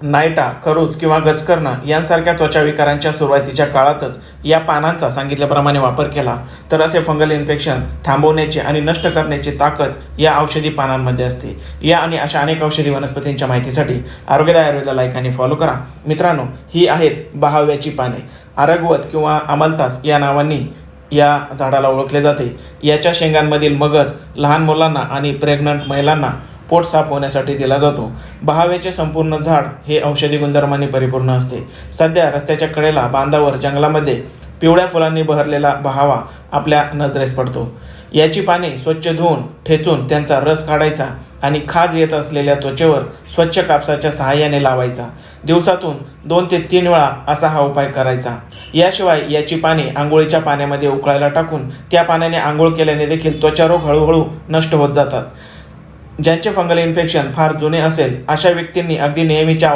नायटा, खरूज किंवा गचकरणं यांसारख्या त्वचा विकारांच्या सुरुवातीच्या काळातच या पानांचा सांगितल्याप्रमाणे वापर केला तर असे फंगल इन्फेक्शन थांबवण्याची आणि नष्ट करण्याची ताकद या औषधी पानांमध्ये असते। या आणि अशा अनेक औषधी वनस्पतींच्या माहितीसाठी आरोग्यदायी आयुर्वेदा लाईक आणि फॉलो करा। मित्रांनो, ही आहेत बहाव्याची पाने। आरगवत किंवा अमलतास या नावांनी या झाडाला ओळखले जाते। याच्या शेंगांमधील मगज लहान मुलांना आणि प्रेग्नंट महिलांना पोट साफ होण्यासाठी दिला जातो। बहाव्याचे संपूर्ण झाड हे औषधी गुणधर्मांनी परिपूर्ण असते। सध्या रस्त्याच्या कडेला, बांधावर, जंगलामध्ये पिवळ्या फुलांनी बहरलेला बहावा आपल्या नजरेस पडतो। याची पाने स्वच्छ धुवून ठेचून त्यांचा रस काढायचा आणि खाज येत असलेल्या त्वचेवर स्वच्छ कापसाच्या सहाय्याने लावायचा। दिवसातून 2 ते 3 वेळा असा हा उपाय करायचा। याशिवाय याची पाने आंघोळीच्या पाण्यामध्ये उकळायला टाकून त्या पाण्याने आंघोळ केल्याने देखील त्वचारोग हळूहळू नष्ट होत जातात। ज्यांचे फंगल इन्फेक्शन फार जुने असेल अशा व्यक्तींनी अगदी नेहमीच्या